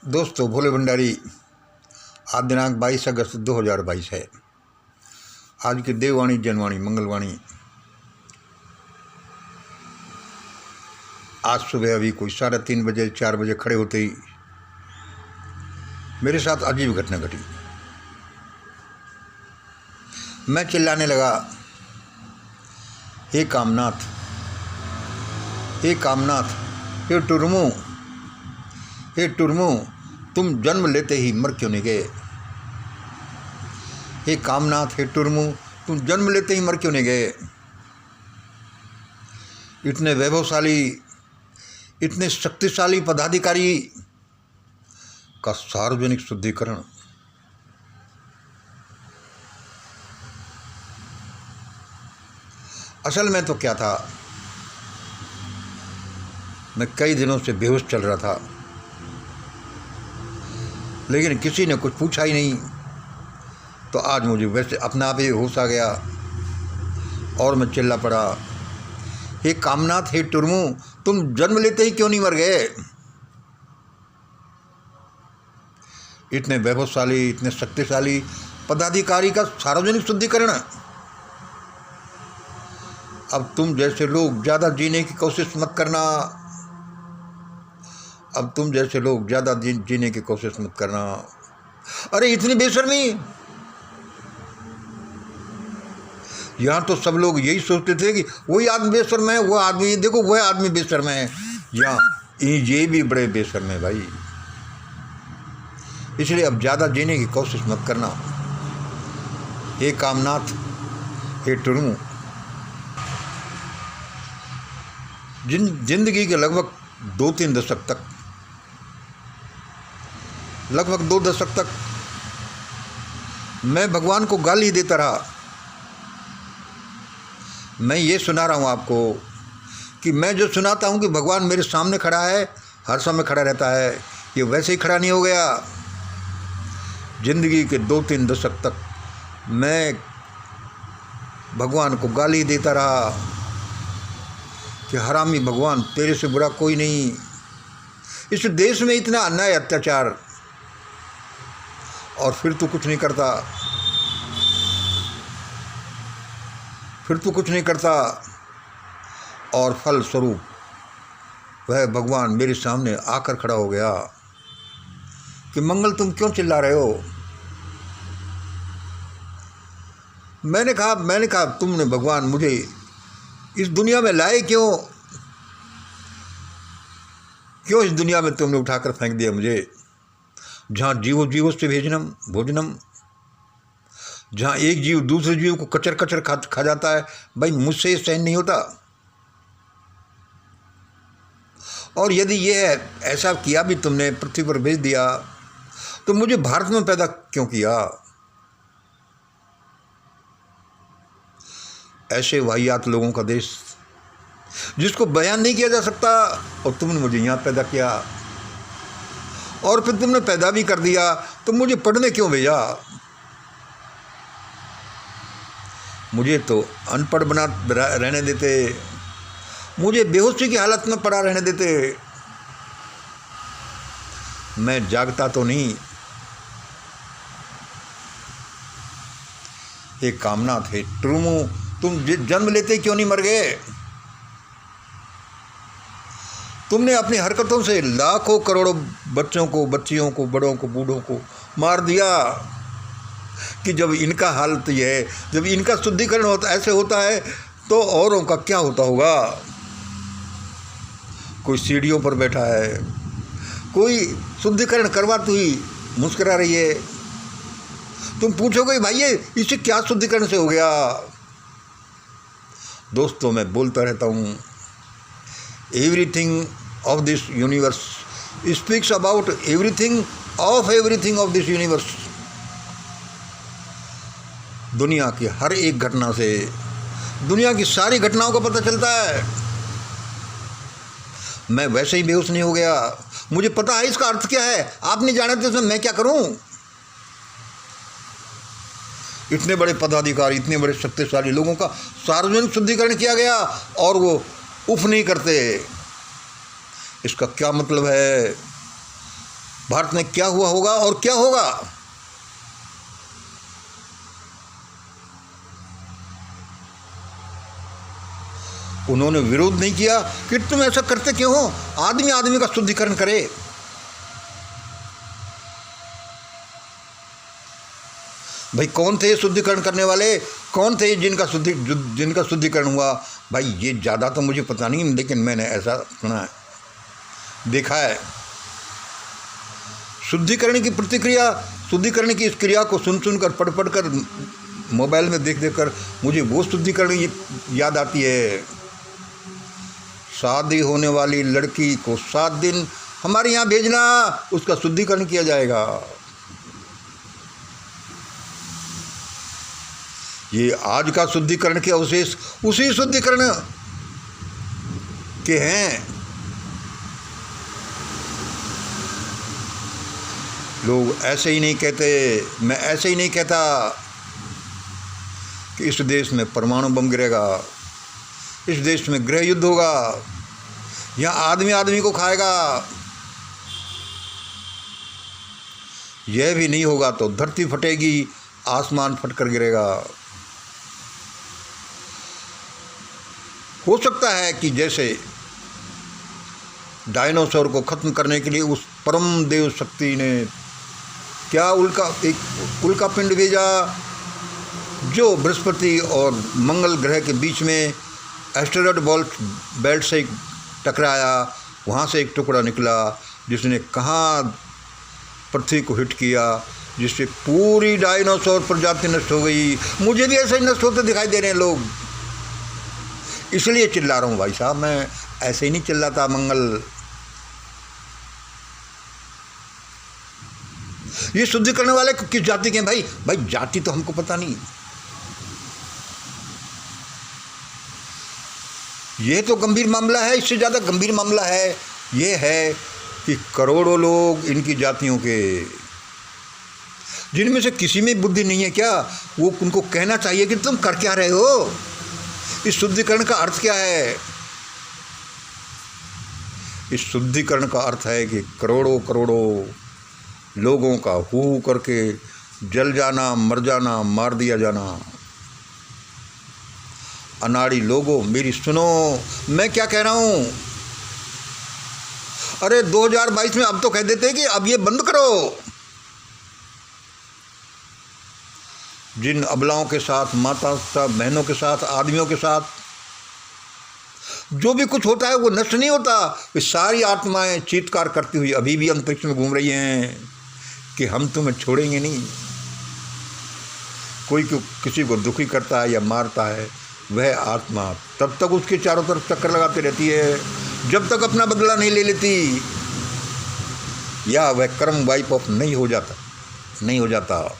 दोस्तों, भोले भंडारी। आज दिनांक 22 अगस्त 2022 है। आज की देववाणी, जनवाणी, मंगलवाणी। आज सुबह अभी कोई 3:30 बजे 4 बजे खड़े होते ही मेरे साथ अजीब घटना घटी। मैं चिल्लाने लगा, हे कामनाथ, हे कामनाथ, हे टुरमू, हे टुरमू, तुम जन्म लेते ही मर क्यों नहीं गए? हे कामनाथ, हे टुरमू, तुम जन्म लेते ही मर क्यों नहीं गए? इतने वैभवशाली, इतने शक्तिशाली पदाधिकारी का सार्वजनिक शुद्धिकरण। असल में तो क्या था, मैं कई दिनों से बेहोश चल रहा था, लेकिन किसी ने कुछ पूछा ही नहीं। तो आज मुझे वैसे अपने आप ही होश आ गया और मैं चिल्ला पड़ा, हे कामनाथ, हे टुरमू, तुम जन्म लेते ही क्यों नहीं मर गए? इतने वैभवशाली, इतने शक्तिशाली पदाधिकारी का सार्वजनिक शुद्धिकरण। अब तुम जैसे लोग ज़्यादा जीने की कोशिश मत करना। अब तुम जैसे लोग ज़्यादा जीने की कोशिश मत करना। अरे इतनी बेशर्मी! यहाँ तो सब लोग यही सोचते थे कि वही आदमी बेशर्म है, वो आदमी देखो, वह आदमी बेशर्म है। यहाँ ये भी बड़े बेशर्म है भाई। इसलिए अब ज़्यादा जीने की कोशिश मत करना। हे कामनाथ, हे टुरमू, जिंदगी के लगभग 2-3 दशक तक, लगभग 2 दशक तक मैं भगवान को गाली देता रहा। मैं ये सुना रहा हूँ आपको कि मैं जो सुनाता हूँ कि भगवान मेरे सामने खड़ा है, हर समय खड़ा रहता है, ये वैसे ही खड़ा नहीं हो गया। जिंदगी के 2-3 दशक तक मैं भगवान को गाली देता रहा कि हरामी भगवान, तेरे से बुरा कोई नहीं। इस देश में इतना अन्याय, अत्याचार, और फिर तू कुछ नहीं करता, फिर तू कुछ नहीं करता। और फल स्वरूप वह भगवान मेरे सामने आकर खड़ा हो गया कि मंगल, तुम क्यों चिल्ला रहे हो? मैंने कहा तुमने भगवान मुझे इस दुनिया में लाए क्यों? क्यों इस दुनिया में तुमने उठाकर फेंक दिया मुझे, जहाँ जीवो जीवो से भेजनम भोजनम, जहाँ एक जीव दूसरे जीव को कचर कचर खा जाता है। भाई, मुझसे सहन नहीं होता। और यदि ये है, ऐसा किया भी तुमने, पृथ्वी पर भेज दिया, तो मुझे भारत में पैदा क्यों किया? ऐसे वाहियात लोगों का देश जिसको बयान नहीं किया जा सकता, और तुमने मुझे यहाँ पैदा किया, और फिर तुमने पैदा भी कर दिया, तो मुझे पढ़ने क्यों भेजा? मुझे तो अनपढ़ बना रहने देते, मुझे बेहोशी की हालत में पड़ा रहने देते। मैं जागता तो नहीं। हे कामनाथ, हे टुरमू, तुम जन्म लेते क्यों नहीं मर गए? तुमने अपनी हरकतों से लाखों करोड़ों बच्चों को, बच्चियों को, बड़ों को, बूढ़ों को मार दिया। कि जब इनका हालत ये है, जब इनका शुद्धिकरण होता ऐसे होता है, तो औरों का क्या होता होगा? कोई सीढ़ियों पर बैठा है, कोई शुद्धिकरण करवाते ही मुस्कुरा रही है। तुम पूछोगे, भाई ये इसे क्या शुद्धिकरण से हो गया? दोस्तों, मैं बोलता रहता हूँ, everything of this universe speaks about everything of this universe. दुनिया की हर एक घटना से दुनिया की सारी घटनाओं का पता चलता है। मैं वैसे ही बेहोश नहीं हो गया। मुझे पता है इसका अर्थ क्या है। आप नहीं जानते तो मैं क्या करूं? इतने बड़े पदाधिकारी, इतने बड़े शक्तिशाली लोगों का सार्वजनिक शुद्धिकरण किया गया और वो उफ नहीं करते। इसका क्या मतलब है? भारत में क्या हुआ होगा और क्या होगा। उन्होंने विरोध नहीं किया कि तुम ऐसा करते क्यों हो, आदमी आदमी का शुद्धिकरण करे। भाई कौन थे शुद्धिकरण करने वाले, कौन थे जिनका शुद्धिकरण हुआ। भाई ये ज़्यादा तो मुझे पता नहीं, लेकिन मैंने ऐसा सुना है, देखा है। शुद्धिकरण की प्रतिक्रिया, शुद्धिकरण की इस क्रिया को सुन कर पढ़ कर मोबाइल में देख कर मुझे वो शुद्धिकरण याद आती है। शादी होने वाली लड़की को 7 दिन हमारे यहाँ भेजना, उसका शुद्धिकरण किया जाएगा। ये आज का शुद्धिकरण के अवशेष उसी शुद्धिकरण के हैं। लोग ऐसे ही नहीं कहते, मैं ऐसे ही नहीं कहता कि इस देश में परमाणु बम गिरेगा, इस देश में गृह युद्ध होगा, यहाँ आदमी आदमी को खाएगा। यह भी नहीं होगा तो धरती फटेगी, आसमान फटकर गिरेगा। हो सकता है कि जैसे डायनासोर को खत्म करने के लिए उस परम देव शक्ति ने क्या एक उल्का पिंड भेजा, जो बृहस्पति और मंगल ग्रह के बीच में एस्टेरॉयड बेल्ट से टकराया। वहाँ से एक टुकड़ा निकला जिसने कहाँ पृथ्वी को हिट किया, जिससे पूरी डायनासोर प्रजाति नष्ट हो गई। मुझे भी ऐसे ही नष्ट होते दिखाई दे रहे हैं लोग, इसलिए चिल्ला रहा हूँ भाई साहब। मैं ऐसे ही नहीं चिल्लाता मंगल। ये शुद्धि करने वाले किस जाति के हैं भाई? भाई जाति तो हमको पता नहीं, ये तो गंभीर मामला है। इससे ज़्यादा गंभीर मामला है ये है कि करोड़ों लोग इनकी जातियों के, जिनमें से किसी में बुद्धि नहीं है क्या, वो उनको कहना चाहिए कि तुम कर क्या रहे हो, इस शुद्धिकरण का अर्थ क्या है। इस शुद्धिकरण का अर्थ है कि करोड़ों करोड़ों लोगों का हू करके जल जाना, मर जाना, मार दिया जाना। अनाड़ी लोगों मेरी सुनो, मैं क्या कह रहा हूं। अरे 2022 में अब तो कह देते कि अब ये बंद करो। जिन अबलाओं के साथ, माता बहनों के साथ, आदमियों के साथ जो भी कुछ होता है वो नष्ट नहीं होता। वे सारी आत्माएं चीत्कार करती हुई अभी भी अंतरिक्ष में घूम रही हैं कि हम तुम्हें छोड़ेंगे नहीं। कोई किसी को दुखी करता है या मारता है, वह आत्मा तब तक उसके चारों तरफ चक्कर लगाती रहती है जब तक अपना बदला नहीं ले लेती, या वह कर्म वाइप ऑफ नहीं हो जाता।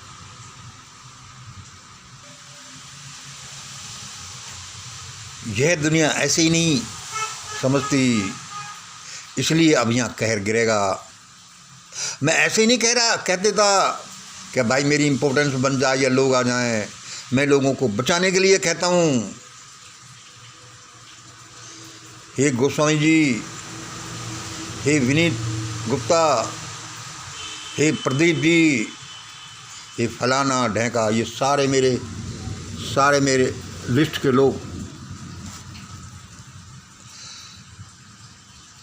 यह दुनिया ऐसे ही नहीं समझती, इसलिए अब यहाँ कहर गिरेगा। मैं ऐसे ही नहीं कहते था कि भाई मेरी इम्पोर्टेंस बन जाए या लोग आ जाएं। मैं लोगों को बचाने के लिए कहता हूँ। हे गोस्वामी जी, हे विनीत गुप्ता, हे प्रदीप जी, हे फलाना ढेंका, ये सारे मेरे लिस्ट के लोग।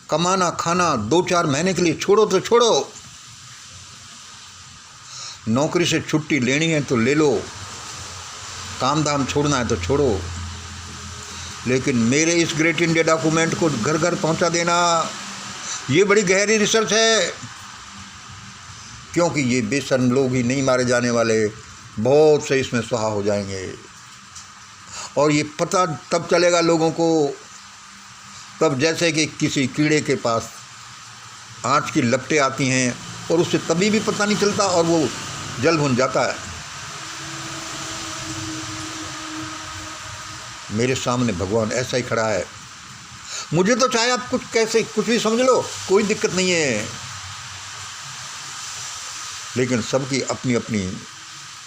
कमाना खाना 2-4 महीने के लिए छोड़ो तो छोड़ो, नौकरी से छुट्टी लेनी है तो ले लो, काम धाम छोड़ना है तो छोड़ो, लेकिन मेरे इस ग्रेट इंडिया डॉक्यूमेंट को घर घर पहुंचा देना, ये बड़ी गहरी रिसर्च है। क्योंकि ये बेशर्म लोग ही नहीं मारे जाने वाले, बहुत से इसमें स्वाहा हो जाएंगे। और ये पता तब चलेगा लोगों को, तब जैसे कि किसी कीड़े के पास आँच की लपटें आती हैं और उससे तभी भी पता नहीं चलता और वो जल भुन जाता है। मेरे सामने भगवान ऐसा ही खड़ा है। मुझे तो चाहे आप कुछ भी समझ लो, कोई दिक्कत नहीं है, लेकिन सबकी अपनी अपनी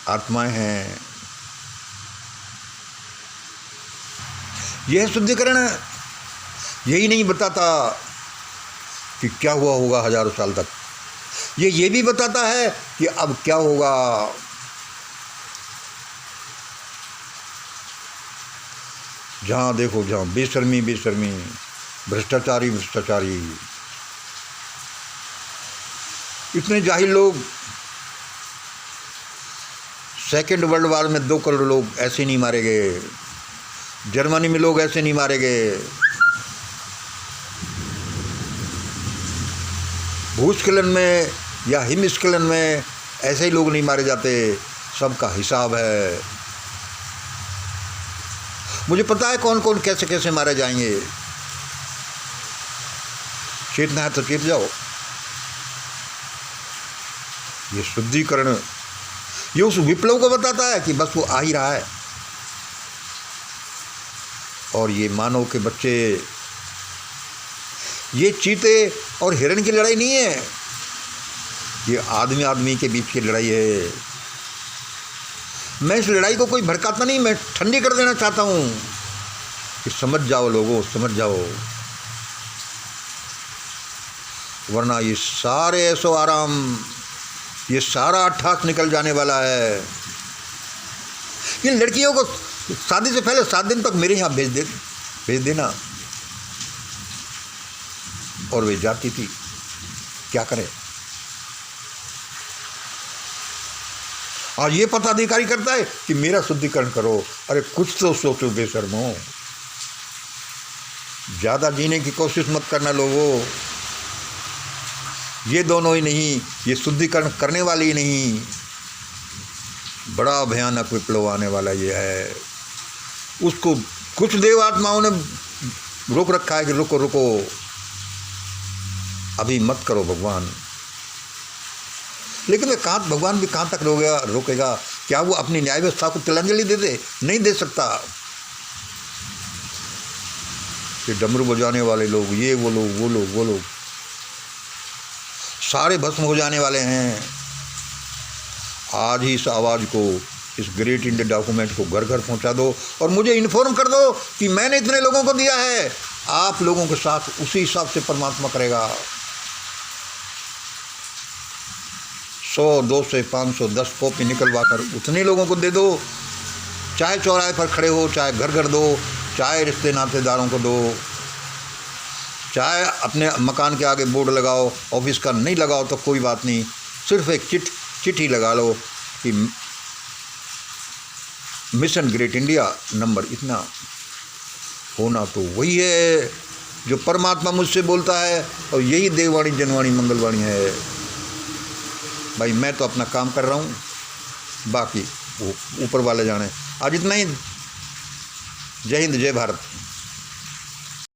आत्माएं हैं। यह शुद्धिकरण यही नहीं बताता कि क्या हुआ होगा हजारों साल तक। ये भी बताता है कि अब क्या होगा। जहाँ देखो जहाँ बेशर्मी बेशर्मी, भ्रष्टाचारी भ्रष्टाचारी। इतने जाहिल लोग, सेकेंड वर्ल्ड वार में 2 करोड़ लोग ऐसे नहीं मारे गए, जर्मनी में लोग ऐसे नहीं मारे गए, भूस्खलन में या हिमस्खलन में ऐसे ही लोग नहीं मारे जाते। सबका हिसाब है। मुझे पता है कौन कौन कैसे कैसे मारे जाएंगे। चेतना है तो चेत जाओ। ये शुद्धिकरण ये उस विप्लव को बताता है कि बस वो आ ही रहा है। और ये मानव के बच्चे, ये चीते और हिरण की लड़ाई नहीं है, ये आदमी आदमी के बीच की लड़ाई है। मैं इस लड़ाई को कोई भड़काता नहीं, मैं ठंडी कर देना चाहता हूं कि समझ जाओ लोगों, समझ जाओ, वरना ये सारे ऐसो आराम, ये सारा अट्ठास निकल जाने वाला है। इन लड़कियों को शादी से पहले 7 दिन तक मेरे यहाँ भेज देना। और वे जाती थी, क्या करें। आज ये पदाधिकारी करता है कि मेरा शुद्धिकरण करो। अरे कुछ तो सोचो बेशर्मो। ज़्यादा जीने की कोशिश मत करना लोगों। ये दोनों ही नहीं, ये शुद्धिकरण करने वाले ही नहीं, बड़ा भयानक विप्लव आने वाला ये है। उसको कुछ देव आत्माओं ने रोक रखा है कि रुको रुको, अभी मत करो भगवान। लेकिन भगवान भी कहाँ तक रोकेगा। क्या वो अपनी न्याय व्यवस्था को तिलांजलि दे दे? नहीं दे सकता। ये डमरू बजाने वाले लोग, ये वो लोग सारे भस्म हो जाने वाले हैं। आज ही इस आवाज़ को, इस ग्रेट इंडिया डॉक्यूमेंट को घर घर पहुंचा दो और मुझे इन्फॉर्म कर दो कि मैंने इतने लोगों को दिया है। आप लोगों के साथ उसी हिसाब से परमात्मा करेगा। 100, 200, 500, 10 कॉपी निकलवा कर उतने लोगों को दे दो। चाहे चौराहे पर खड़े हो, चाहे घर घर दो, चाहे रिश्ते नातेदारों को दो, चाहे अपने मकान के आगे बोर्ड लगाओ, ऑफिस का नहीं लगाओ तो कोई बात नहीं, सिर्फ एक चिट्ठी लगा लो कि मिशन ग्रेट इंडिया नंबर इतना। होना तो वही है जो परमात्मा मुझसे बोलता है और यही देववाणी जनवाणी मंगलवाणी है। भाई मैं तो अपना काम कर रहा हूँ, बाकी वो ऊपर वाले जाने। आज इतना ही। जय हिंद, जय भारत।